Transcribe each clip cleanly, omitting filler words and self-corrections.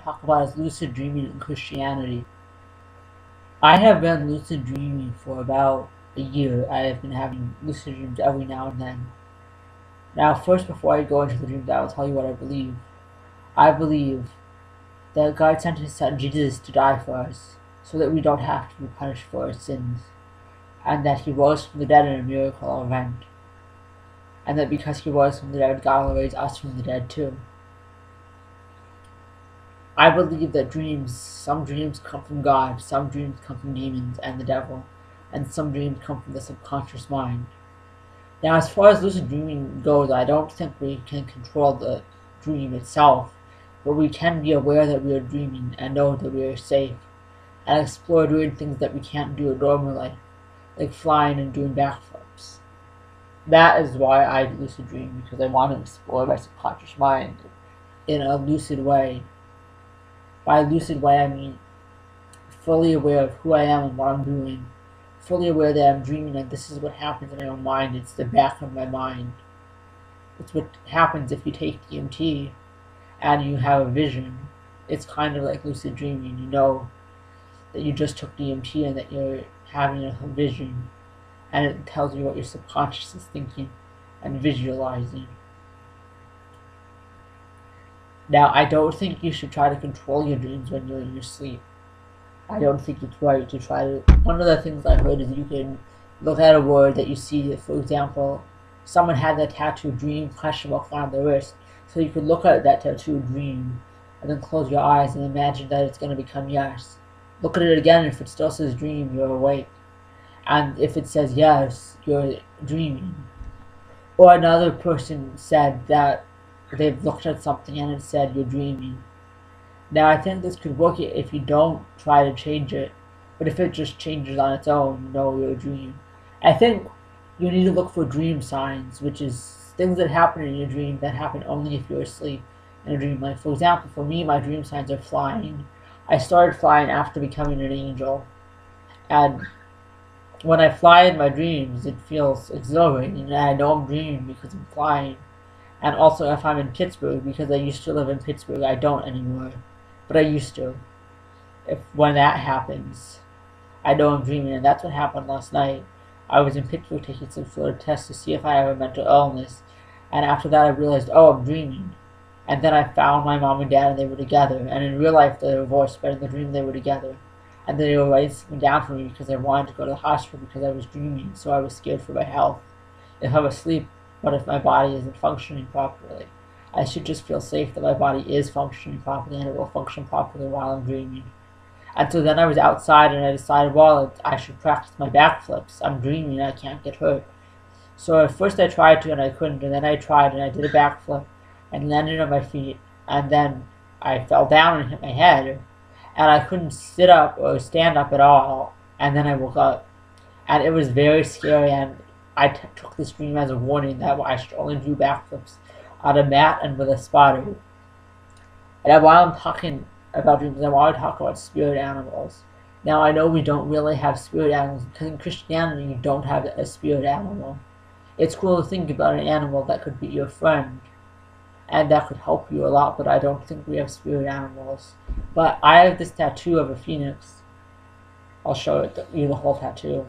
talk about is lucid dreaming in Christianity. I have been lucid dreaming for about a year. I have been having lucid dreams every now and then. Now, first, before I go into the dreams, I will tell you what I believe. I believe that God sent His Son Jesus to die for us, so that we don't have to be punished for our sins, and that He rose from the dead in a miracle event, and that because He rose from the dead, God will raise us from the dead too. I believe that some dreams come from God, some dreams come from demons and the devil, and some dreams come from the subconscious mind. Now, as far as lucid dreaming goes, I don't think we can control the dream itself, but we can be aware that we are dreaming and know that we are safe, and explore doing things that we can't do normally, like flying and doing backflips. That is why I lucid dream, because I want to explore my subconscious mind in a lucid way. By lucid way, I mean fully aware of who I am and what I'm doing, fully aware that I'm dreaming and this is what happens in my own mind. It's the back of my mind. It's what happens if you take DMT and you have a vision. It's kind of like lucid dreaming. You know that you just took DMT and that you're having a vision, and it tells you what your subconscious is thinking and visualizing. Now, I don't think you should try to control your dreams when you're in your sleep. I don't think it's right to try to... One of the things I heard is you can look at a word that you see. For example, someone had that tattoo dream on their wrist. So you could look at that tattoo dream and then close your eyes and imagine that it's going to become yes. Look at it again, and if it still says dream, you're awake. And if it says yes, you're dreaming. Or another person said that they've looked at something and it said you're dreaming. Now, I think this could work if you don't try to change it, but if it just changes on its own, you know you're dreaming. I think you need to look for dream signs, which is things that happen in your dream that happen only if you're asleep in a dream. Like, for example, for me, my dream signs are flying. I started flying after becoming an angel, and when I fly in my dreams, it feels exhilarating, and I know I'm dreaming because I'm flying. And also if I'm in Pittsburgh, because I used to live in Pittsburgh, I don't anymore, but I used to. When that happens, I know I'm dreaming, and that's what happened last night. I was in Pittsburgh taking some sort of test to see if I have a mental illness, and after that I realized, oh, I'm dreaming. And then I found my mom and dad, and they were together, and in real life they were divorced, but in the dream they were together. And they were writing something down for me because I wanted to go to the hospital because I was dreaming, so I was scared for my health. If I'm asleep, but if my body isn't functioning properly, I should just feel safe that my body is functioning properly and it will function properly while I'm dreaming. And so then I was outside and I decided, well, I should practice my backflips. I'm dreaming, I can't get hurt. So at first I tried to and I couldn't, and then I tried and I did a backflip and landed on my feet, and then I fell down and hit my head, and I couldn't sit up or stand up at all, and then I woke up. And it was very scary, and I took this dream as a warning that I should only do backflips on a mat and with a spotter. And while I'm talking about dreams, I want to talk about spirit animals. Now, I know we don't really have spirit animals, because in Christianity you don't have a spirit animal. It's cool to think about an animal that could be your friend, and that could help you a lot, but I don't think we have spirit animals. But I have this tattoo of a phoenix. I'll show you the whole tattoo.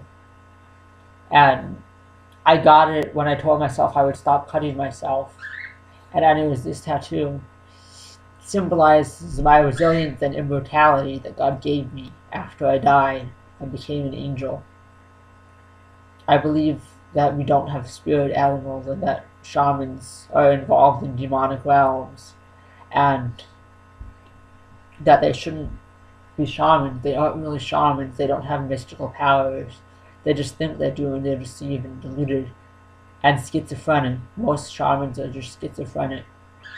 And I got it when I told myself I would stop cutting myself. And anyways, this tattoo symbolizes my resilience and immortality that God gave me after I died and became an angel. I believe that we don't have spirit animals and that shamans are involved in demonic realms, and that they shouldn't be shamans. They aren't really shamans. They don't have mystical powers. They just think they do, and they're deceived and deluded and schizophrenic. Most shamans are just schizophrenic,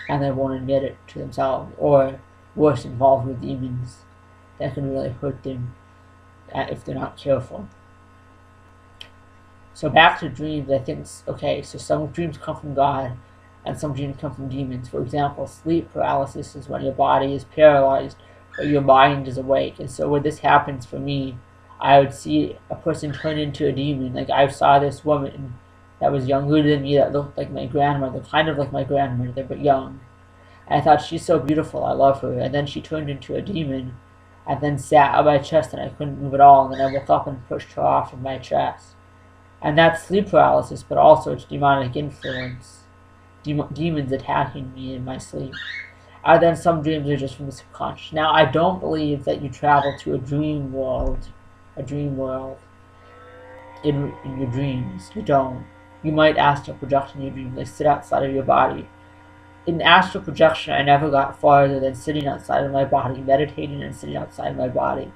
and they won't admit it to themselves, or worse, involved with demons that can really hurt them if they're not careful. So back to dreams, I think, okay, so some dreams come from God, and some dreams come from demons. For example, sleep paralysis is when your body is paralyzed, but your mind is awake. And so when this happens for me, I would see a person turn into a demon. Like, I saw this woman that was younger than me that looked like my grandmother, kind of like my grandmother, but young. And I thought, she's so beautiful, I love her. And then she turned into a demon and then sat on my chest and I couldn't move at all. And then I woke up and pushed her off of my chest. And that's sleep paralysis, but also it's demonic influence. Demons attacking me in my sleep. And then some dreams are just from the subconscious. Now, I don't believe that you travel to a dream world in your dreams. You don't. You might astral project in your dreams, like sit outside of your body. In astral projection, I never got farther than sitting outside of my body, meditating and sitting outside of my body.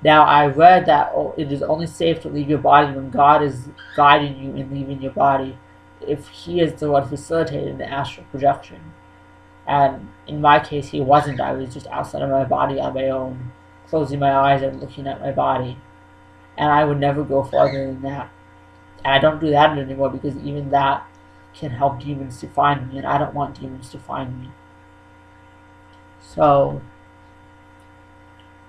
Now, I read that it is only safe to leave your body when God is guiding you in leaving your body, if He is the one facilitating the astral projection. And in my case, He wasn't. I was just outside of my body on my own, closing my eyes and looking at my body. And I would never go farther than that. And I don't do that anymore because even that can help demons to find me, and I don't want demons to find me. So,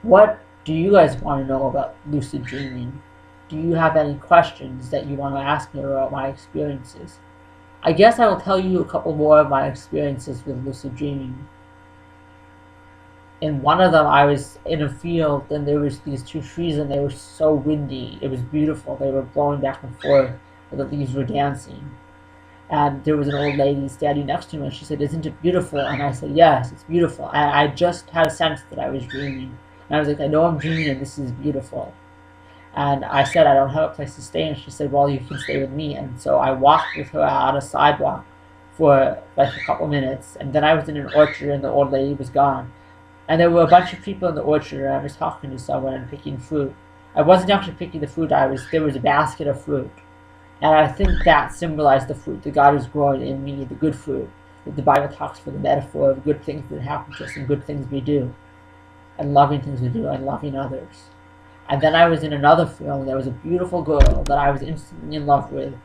what do you guys want to know about lucid dreaming? Do you have any questions that you want to ask me about my experiences? I guess I will tell you a couple more of my experiences with lucid dreaming. In one of them, I was in a field and there was these two trees and they were so windy. It was beautiful. They were blowing back and forth and the leaves were dancing. And there was an old lady standing next to me and she said, "Isn't it beautiful?" And I said, "Yes, it's beautiful." And I just had a sense that I was dreaming. And I was like, "I know I'm dreaming and this is beautiful." And I said, "I don't have a place to stay." And she said, "Well, you can stay with me." And so I walked with her on a sidewalk for like a couple minutes. And then I was in an orchard and the old lady was gone. And there were a bunch of people in the orchard and I was talking to someone and picking fruit. I wasn't actually picking the fruit, there was a basket of fruit. And I think that symbolized the fruit that God is growing in me, the good fruit. That the Bible talks for the metaphor of good things that happen to us and good things we do. And loving things we do and loving others. And then I was in another film. There was a beautiful girl that I was instantly in love with.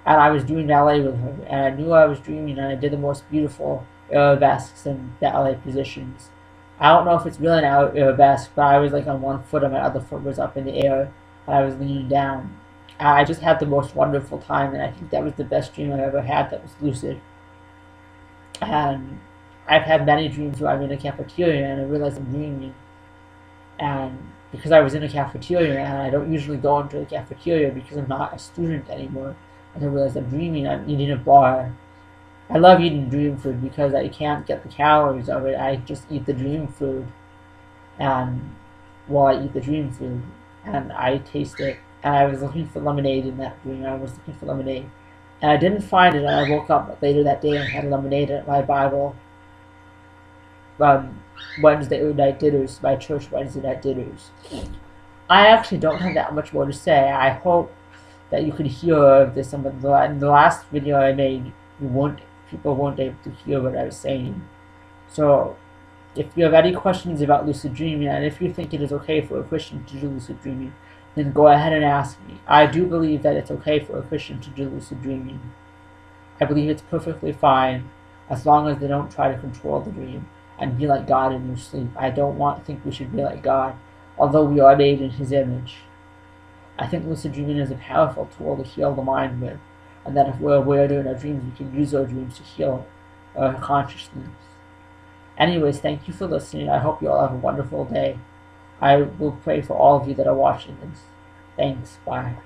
And I was doing ballet with her. And I knew I was dreaming and I did the most beautiful arabesques and ballet positions. I don't know if it's really an arabesque, but I was like on one foot and my other foot was up in the air. And I was leaning down. I just had the most wonderful time, and I think that was the best dream I've ever had that was lucid. And I've had many dreams where I'm in a cafeteria and I realize I'm dreaming. And because I was in a cafeteria, and I don't usually go into the cafeteria because I'm not a student anymore, and I realize I'm dreaming, I'm eating a bar. I love eating dream food because I can't get the calories of it. I just eat the dream food, and while I eat the dream food, and I taste it. And I was looking for lemonade in that dream. I was looking for lemonade. And I didn't find it, and I woke up later that day and had lemonade at my Bible Wednesday night dinners, my church Wednesday night dinners. I actually don't have that much more to say. I hope that you could hear this. In the last video I made, people weren't able to hear what I was saying. So, if you have any questions about lucid dreaming, and if you think it is okay for a Christian to do lucid dreaming, then go ahead and ask me. I do believe that it's okay for a Christian to do lucid dreaming. I believe it's perfectly fine as long as they don't try to control the dream and be like God in your sleep. I don't think we should be like God, although we are made in His image. I think lucid dreaming is a powerful tool to heal the mind with, and that if we're aware during our dreams, we can use our dreams to heal our consciousness. Anyways, thank you for listening. I hope you all have a wonderful day. I will pray for all of you that are watching this. Thanks. Bye.